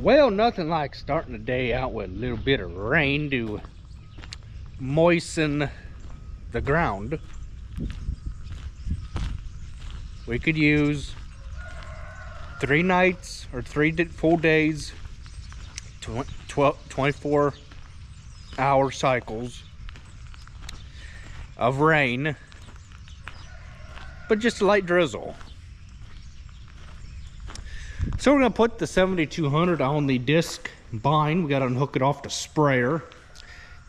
Well, nothing like starting the day out with a little bit of rain to moisten the ground. We could use 3 nights or 3 full days, 24-hour cycles of rain, but just a light drizzle. So we're gonna put the 7200 on the disc bind. We gotta unhook it off the sprayer.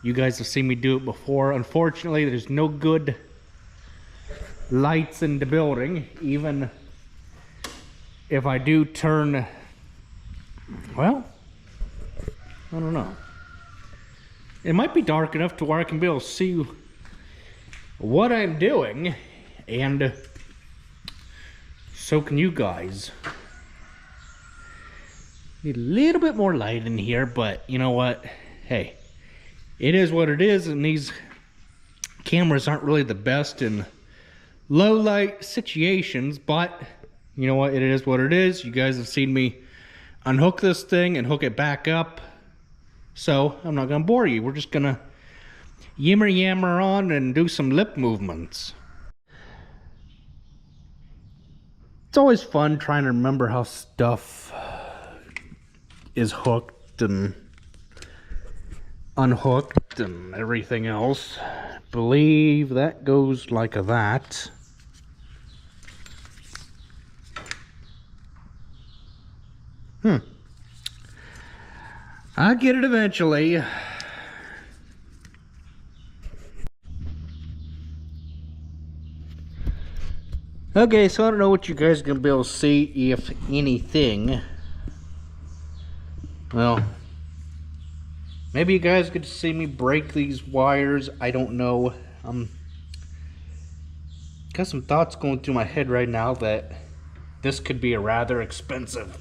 You guys have seen me do it before. Unfortunately, there's no good lights in the building. Even if I do turn, well, I don't know. It might be dark enough to where I can be able to see what I'm doing, and so can you guys. Need a little bit more light in here, but you know what? Hey, it is what it is, and these cameras aren't really the best in low light situations, but you know what? It is what it is. You guys have seen me unhook this thing and hook it back up, so I'm not gonna bore you. We're just gonna yammer yammer on and do some lip movements. It's always fun trying to remember how stuff is hooked and unhooked and everything else. I believe that goes like that. I'll get it eventually. Okay, so I don't know what you guys are gonna be able to see, if anything. Well, maybe you guys get to see me break these wires. I don't know. Got some thoughts going through my head right now that this could be a rather expensive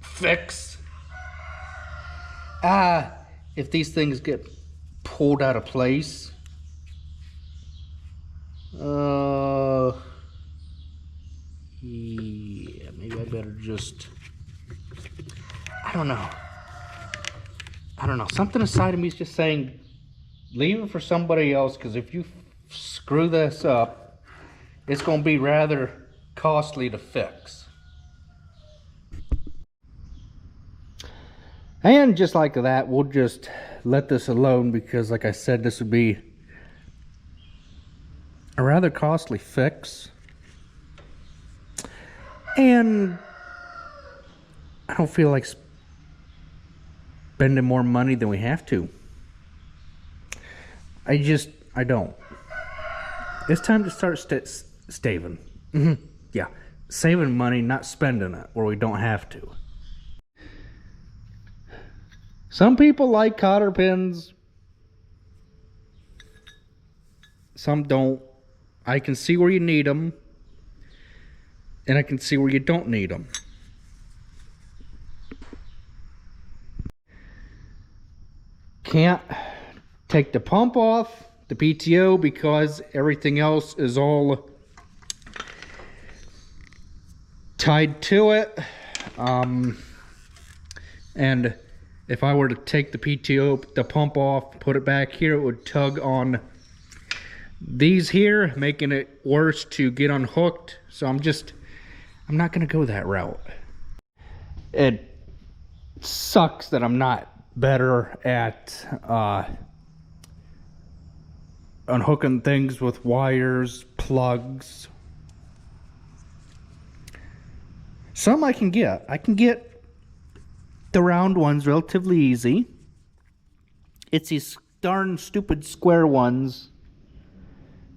fix. If these things get pulled out of place. Yeah, maybe I better just, I don't know. Something inside of me is just saying, leave it for somebody else, because if you screw this up, it's going to be rather costly to fix. And just like that, we'll just let this alone, because like I said, this would be a rather costly fix. And I don't feel like spending more money than we have to. I don't. It's time to start saving. Yeah, saving money, not spending it where we don't have to. Some people like cotter pins. Some don't. I can see where you need them, and I can see where you don't need them. Can't take the pump off, the PTO, because everything else is all tied to it. And if I were to take the PTO, the pump off, put it back here, it would tug on these here, making it worse to get unhooked. So I'm not gonna go that route. It sucks that I'm not better at unhooking things with wires, plugs. Some I can get. I can get the round ones relatively easy. It's these darn stupid square ones,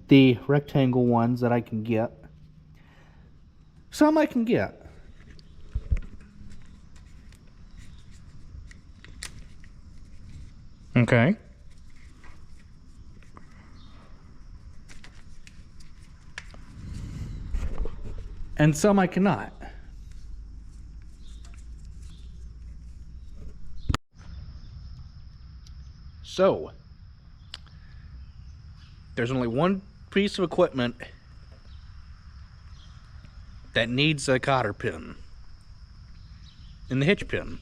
the rectangle ones, that I can get. Some I can get. Okay. And some I cannot. So, there's only one piece of equipment that needs a cotter pin. in the hitch pin.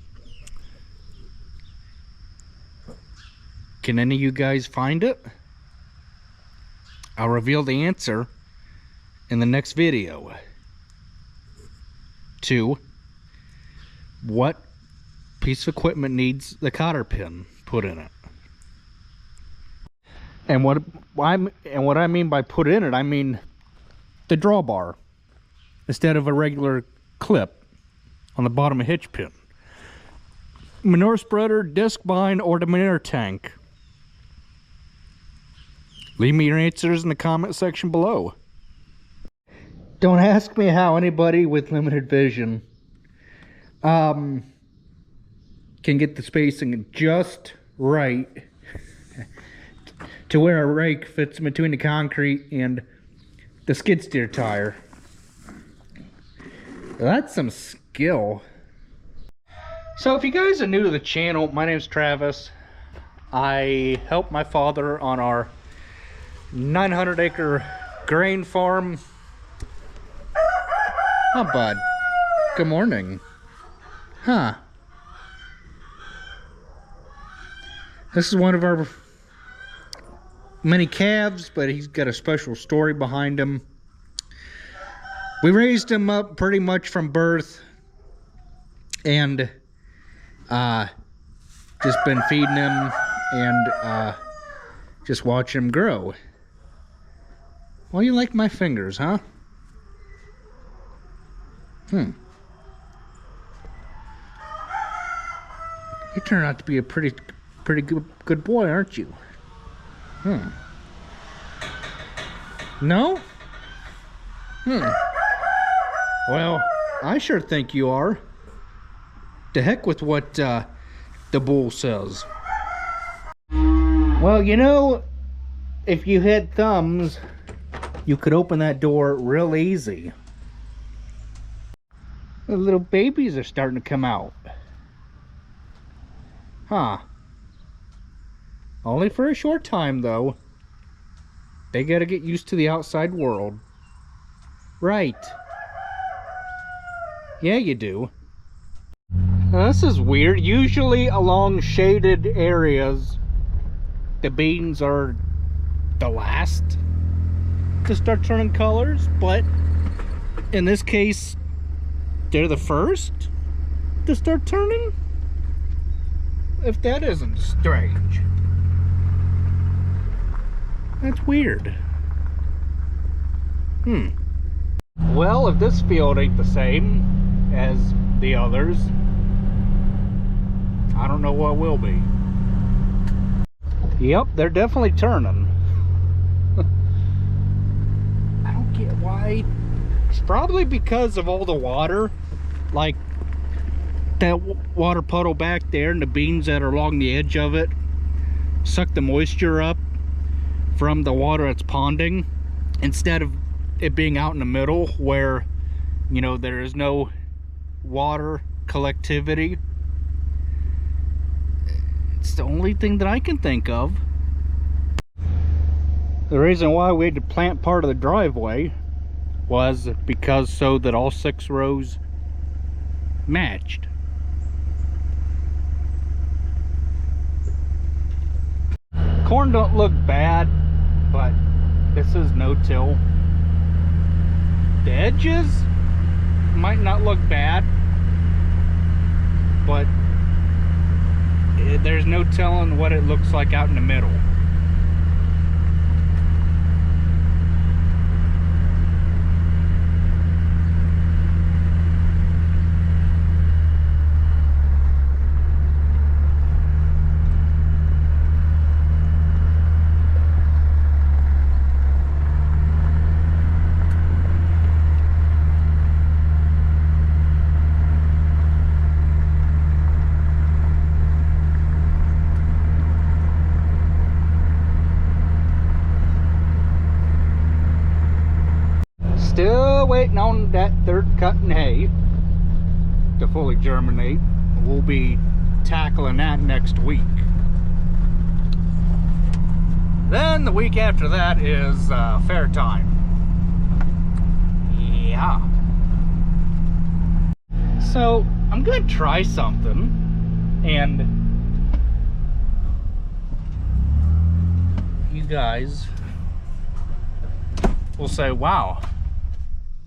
Can any of you guys find it? I'll reveal the answer in the next video. 2, what piece of equipment needs the cotter pin put in it? And what I mean by put in it, I mean the drawbar instead of a regular clip on the bottom of hitch pin. Manure spreader, disc bind, or the manure tank. Leave me your answers in the comment section below. Don't ask me how anybody with limited vision can get the spacing just right to where a rake fits between the concrete and the skid steer tire. That's some skill. So if you guys are new to the channel, my name's Travis. I help my father on our 900-acre grain farm. Oh, bud. Good morning. Huh. This is one of our many calves, but he's got a special story behind him. We raised him up pretty much from birth and just been feeding him and just watching him grow. Well, you like my fingers, huh? You turn out to be a pretty good boy, aren't you? No? Well, I sure think you are. To heck with what the bull says. Well, you know, if you had thumbs, you could open that door real easy. The little babies are starting to come out. Huh. Only for a short time, though. They gotta get used to the outside world. Right. Yeah, you do. Now, this is weird. Usually along shaded areas, the beans are the last to start turning colors, but in this case, they're the first to start turning? If that isn't strange. That's weird. Well, if this field ain't the same as the others, I don't know what will be. Yep, they're definitely turning. I don't get why. It's probably because of all the water, like that water puddle back there and the beans that are along the edge of it suck the moisture up from the water that's ponding, instead of it being out in the middle where, you know, there is no water collectivity. It's the only thing that I can think of. The reason why we had to plant part of the driveway was because so that all 6 rows matched. Corn don't look bad, but this is no-till. The edges might not look bad, but there's no telling what it looks like out in the middle. Still waiting on that third cut in hay to fully germinate. We'll be tackling that next week. Then the week after that is fair time. Yeah. So I'm I'm gonna try something, and you guys will say, wow,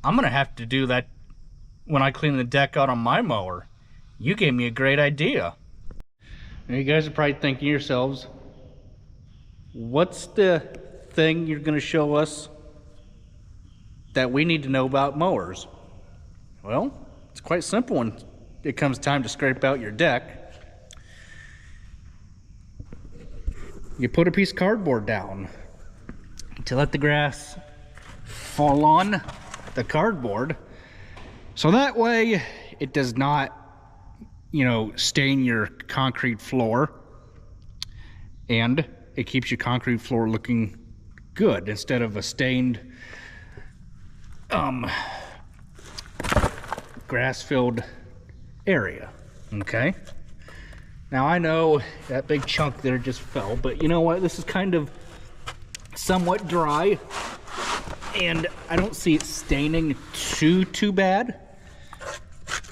I'm gonna have to do that when I clean the deck out on my mower. You gave me a great idea. Now you guys are probably thinking to yourselves, what's the thing you're gonna show us that we need to know about mowers? Well, it's quite simple when it comes time to scrape out your deck. You put a piece of cardboard down to let the grass fall on the cardboard, so that way it does not, you know, stain your concrete floor, and it keeps your concrete floor looking good instead of a stained grass-filled area. Okay, now I know that big chunk there just fell, but you know what, this is kind of somewhat dry, and I don't see it staining too bad.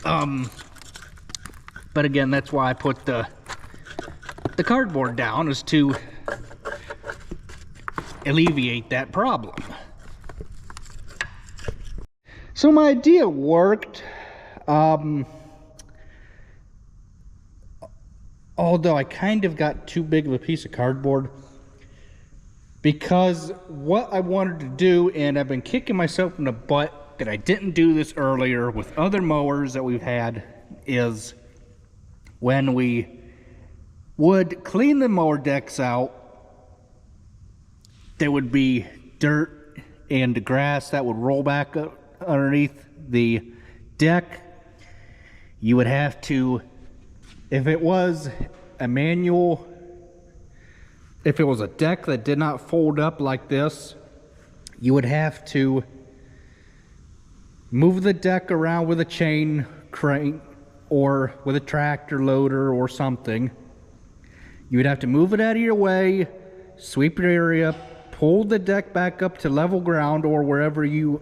But again, that's why I put the cardboard down, is to alleviate that problem. So my idea worked, although I kind of got too big of a piece of cardboard, because what I wanted to do, and I've been kicking myself in the butt that I didn't do this earlier with other mowers that we've had, is when we would clean the mower decks out, there would be dirt and grass that would roll back up underneath the deck. You would have to, if it was a manual, if it was a deck that did not fold up like this, you would have to move the deck around with a chain crane or with a tractor loader or something. You would have to move it out of your way, sweep your area, pull the deck back up to level ground or wherever you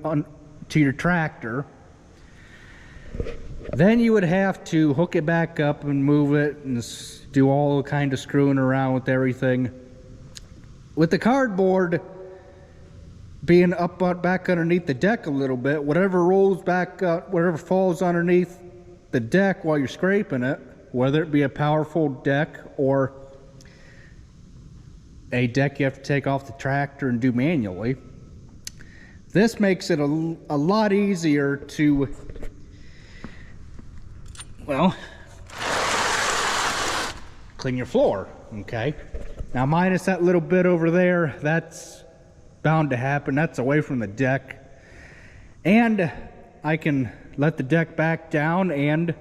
to your tractor. Then you would have to hook it back up and move it and do all kind of screwing around with everything. With the cardboard being up back underneath the deck a little bit, whatever rolls back up, whatever falls underneath the deck while you're scraping it, whether it be a powerful deck or a deck you have to take off the tractor and do manually, this makes it a lot easier to, well, clean your floor. Okay, now minus that little bit over there, that's bound to happen. That's away from the deck, and I can let the deck back down and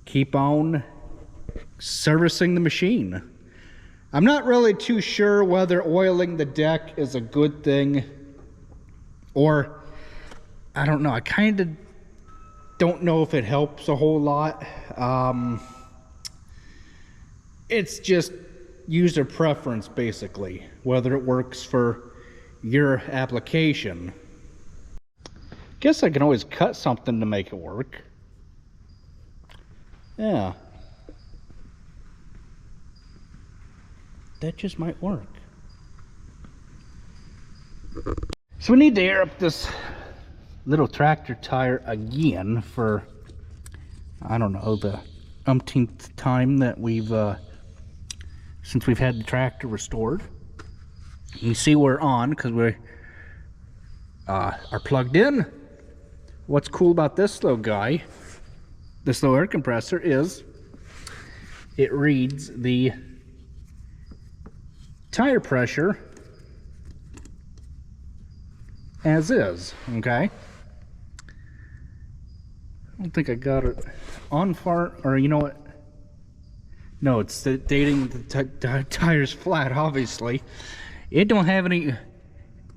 keep on servicing the machine. I'm not really too sure whether oiling the deck is a good thing, or I don't know. I kind of don't know if it helps a whole lot. It's just user preference, basically, whether it works for your application. Guess I can always cut something to make it work. Yeah, that just might work. So we need to air up this little tractor tire again for, I don't know, the umpteenth time that we've since we've had the tractor restored. You see we're on because we are plugged in. What's cool about this little guy, this little air compressor, is it reads the tire pressure as is. Okay, I don't think I got it on far, or you know what, no, it's dating the tire's flat. Obviously it don't have any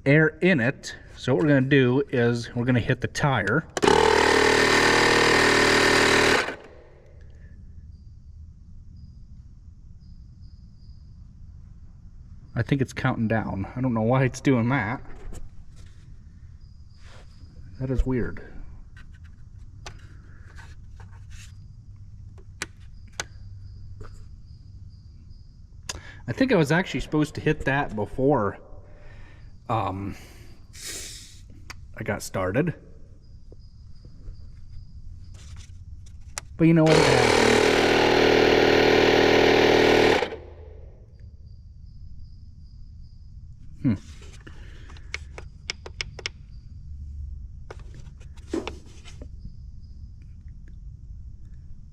air in it, so what we're going to do is we're going to hit the tire. I think it's counting down. I don't know why it's doing that. That is weird. I think I was actually supposed to hit that before I got started. But you know what happened?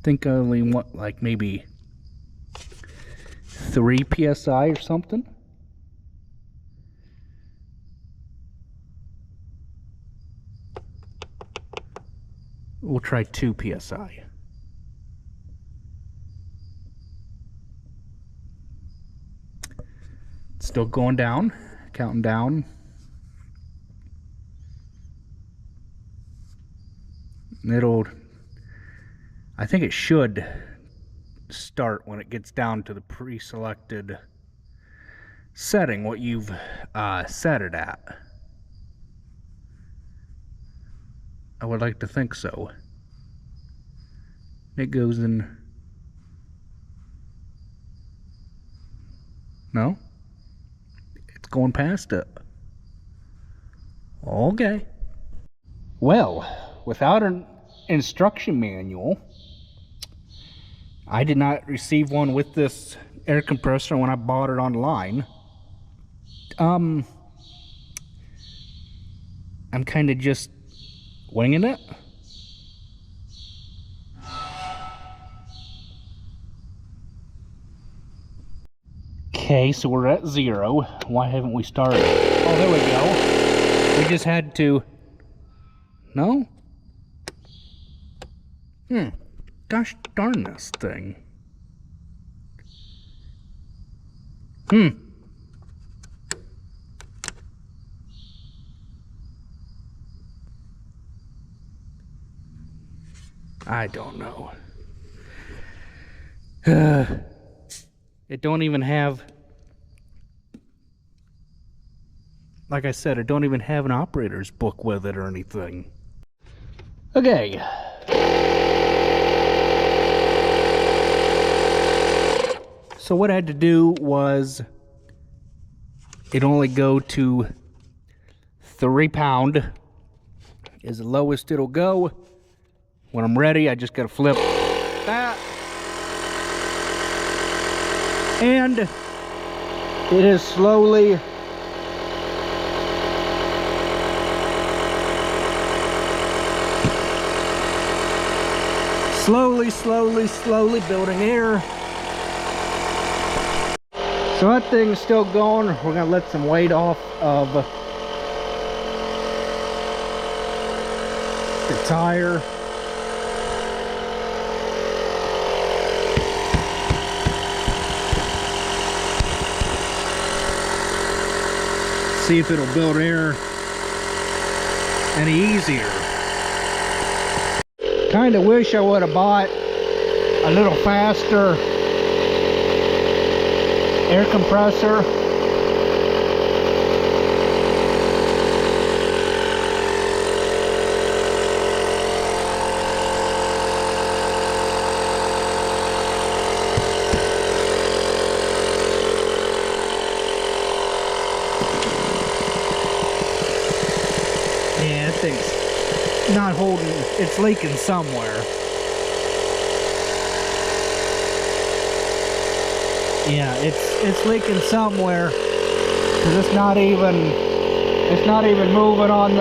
Think I only want like maybe 3 psi or something. We'll try 2 psi. Still going down, counting down. I think it should start when it gets down to the pre-selected setting, what you've set it at. I would like to think so. It goes in. No? It's going past it. Okay. Well, without an instruction manual, I did not receive one with this air compressor when I bought it online. I'm kind of just winging it. Okay, so we're at 0. Why haven't we started? Oh, there we go. We just had to... No? Gosh darn this thing. I don't know. It don't even have... Like I said, it don't even have an operator's book with it or anything. Okay. So what I had to do was, it only go to 3 pound is the lowest it'll go. When I'm ready, I just gotta flip that. And it is slowly building air. So that thing's still going. We're gonna let some weight off of the tire. See if it'll build air any easier. Kind of wish I would have bought a little faster air compressor. Yeah, that thing's not holding, it's leaking somewhere. Yeah, it's leaking somewhere, because it's not even moving on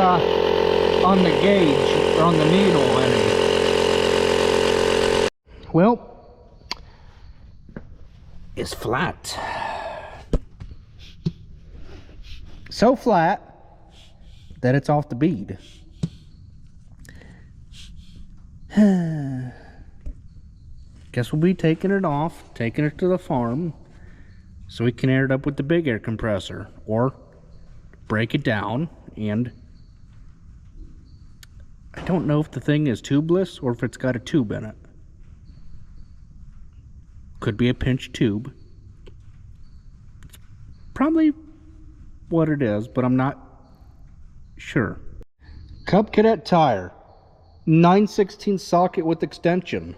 the gauge or on the needle any. Well, it's flat. So flat that it's off the bead. Guess we'll be taking it off, taking it to the farm, so we can air it up with the big air compressor, or break it down. And I don't know if the thing is tubeless or if it's got a tube in it. Could be a pinch tube. It's probably what it is, but I'm not sure. Cub Cadet tire, 9/16 socket with extension.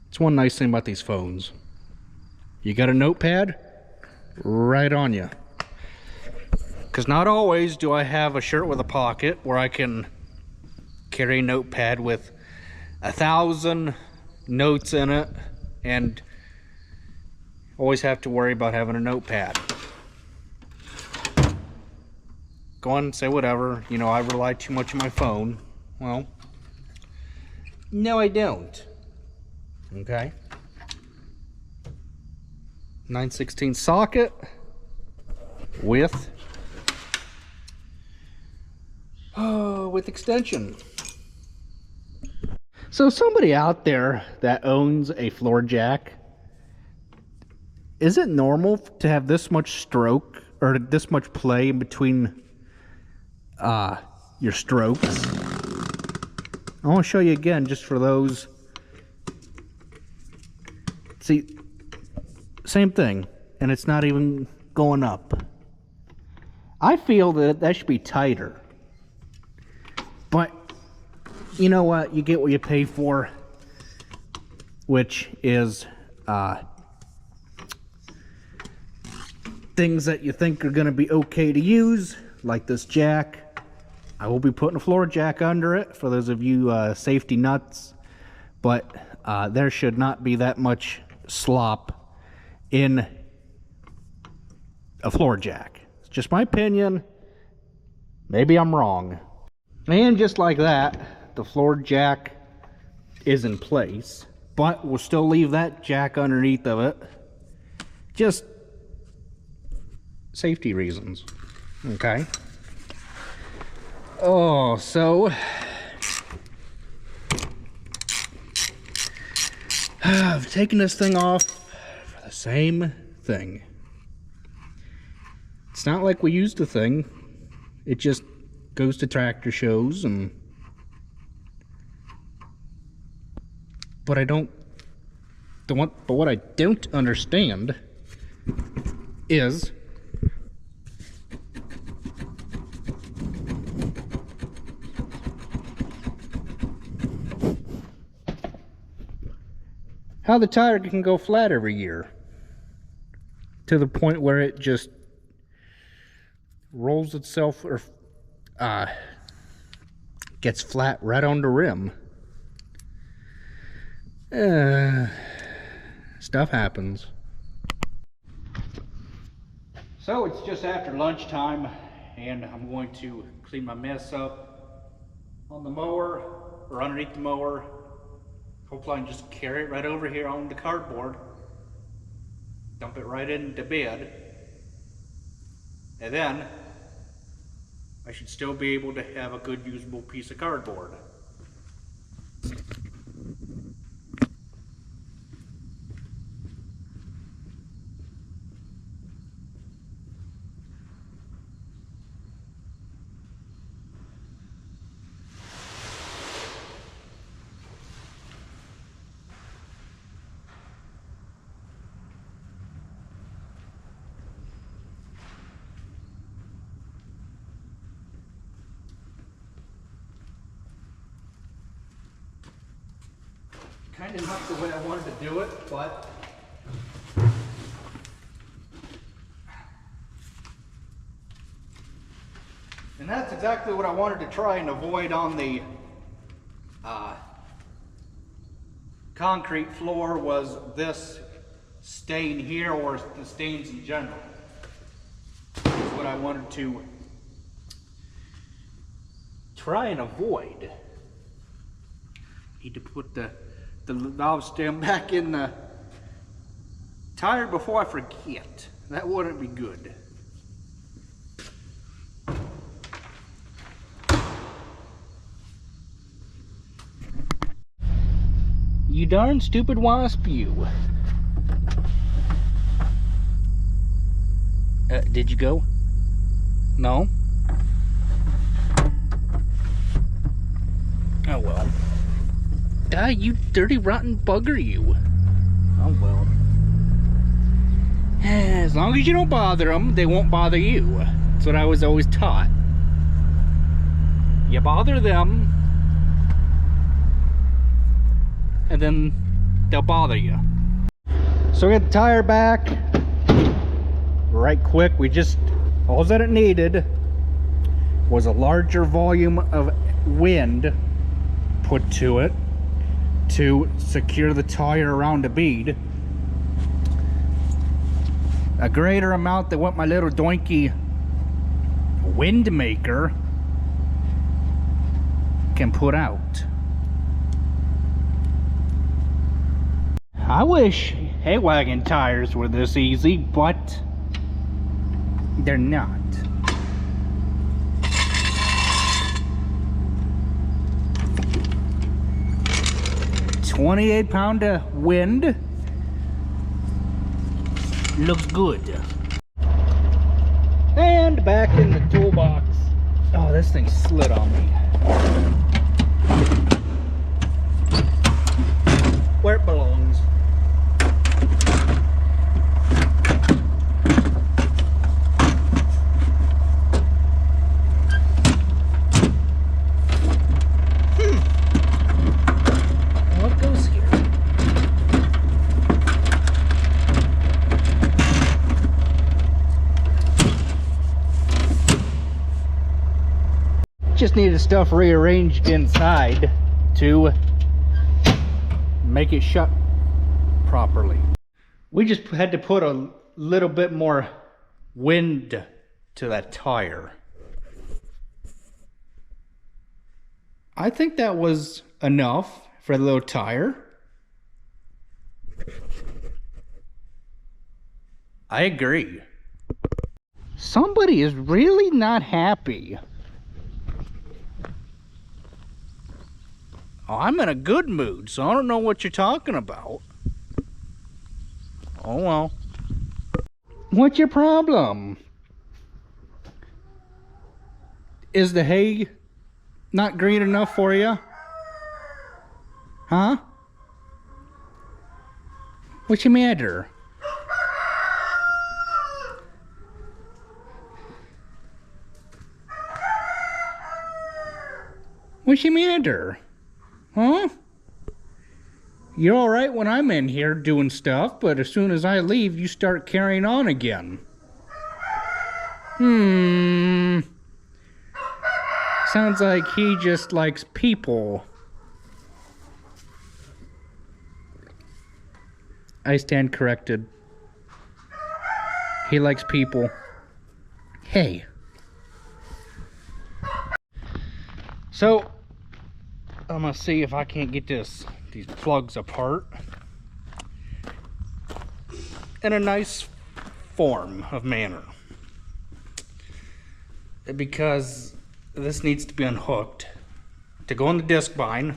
It's one nice thing about these phones. You got a notepad, right on you. Because not always do I have a shirt with a pocket where I can carry a notepad with 1,000 notes in it and always have to worry about having a notepad. Go on and say whatever, you know, I rely too much on my phone. Well, no, I don't. Okay. 9/16 socket with extension. So somebody out there that owns a floor jack, is it normal to have this much stroke or this much play in between your strokes? I want to show you again just for those. See, same thing, and it's not even going up. I feel that that should be tighter. But you know what? You get what you pay for, which is things that you think are going to be okay to use, like this jack. I will be putting a floor jack under it for those of you safety nuts, but there should not be that much slop in a floor jack. It's just my opinion. Maybe I'm wrong. And just like that, the floor jack is in place, but we'll still leave that jack underneath of it. Just safety reasons. Okay. Oh, so I've taken this thing off for the same thing. It's not like we used the thing. It just goes to tractor shows and but what I don't understand is how the tire can go flat every year to the point where it just rolls itself or gets flat right on the rim. Stuff happens. So it's just after lunchtime and I'm going to clean my mess up on the mower or underneath the mower. Hopefully I can just carry it right over here on the cardboard, dump it right into bed, and then I should still be able to have a good usable piece of cardboard. Kind of not the way I wanted to do it, but and that's exactly what I wanted to try and avoid on the concrete floor, was this stain here or the stains in general. That's what I wanted to try and avoid. Need to put the valve stem back in the tire before I forget. That wouldn't be good. You darn stupid wasp, you. Did you go? No? Oh well. Die, you dirty rotten bugger, you. Oh well. As long as you don't bother them, they won't bother you. That's what I was always taught. You bother them, and then they'll bother you. So we got the tire back. right quick. All that it needed was a larger volume of wind put to it to secure the tire around the bead. A greater amount than what my little doinky wind maker can put out. I wish hay wagon tires were this easy, but they're not. £28 of wind looks good. And back in the toolbox. Oh, this thing slid on me. Where it belongs. What goes here? Just needed stuff rearranged inside to make it shut properly. We just had to put a little bit more wind to that tire. I think that was enough for the little tire. I agree. Somebody is really not happy. Oh, I'm in a good mood, so I don't know what you're talking about. Oh well. What's your problem? Is the hay not green enough for you? Huh? What's your matter? What's your matter? Huh? You're alright when I'm in here doing stuff, but as soon as I leave, you start carrying on again. Sounds like he just likes people. I stand corrected. He likes people. Hey. So, I'm gonna see if I can't get these plugs apart in a nice form of manner, because this needs to be unhooked to go on the disc bind,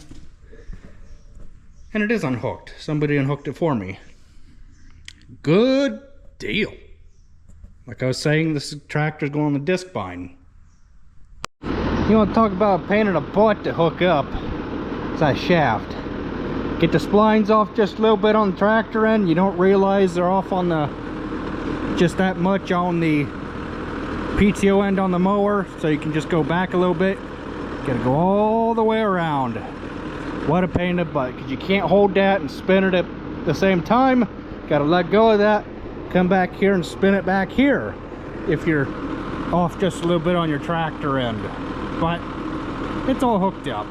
and it is unhooked. Somebody unhooked it for me. Good deal. Like I was saying, this tractor's going on the disc bind. You want to talk about a pain in the butt to hook up? It's that shaft. Get the splines off just a little bit on the tractor end. You don't realize they're off on the just that much on the PTO end on the mower, so you can just go back a little bit. Gotta go all the way around. What a pain in the butt, because you can't hold that and spin it at the same time. Gotta let go of that, come back here and spin it back here if you're off just a little bit on your tractor end. But it's all hooked up.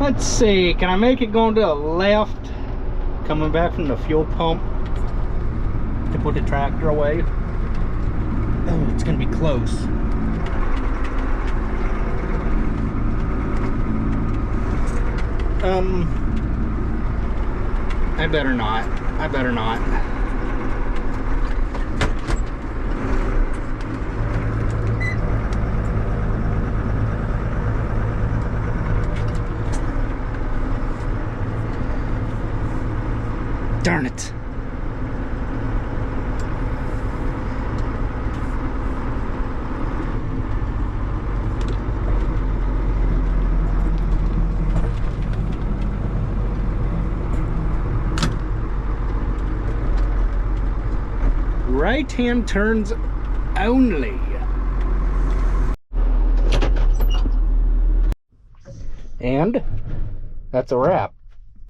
Let's see, can I make it going to the left, coming back from the fuel pump to put the tractor away? Oh, it's gonna be close. I better not. I better not. Darn it. right-hand turns only. And that's a wrap.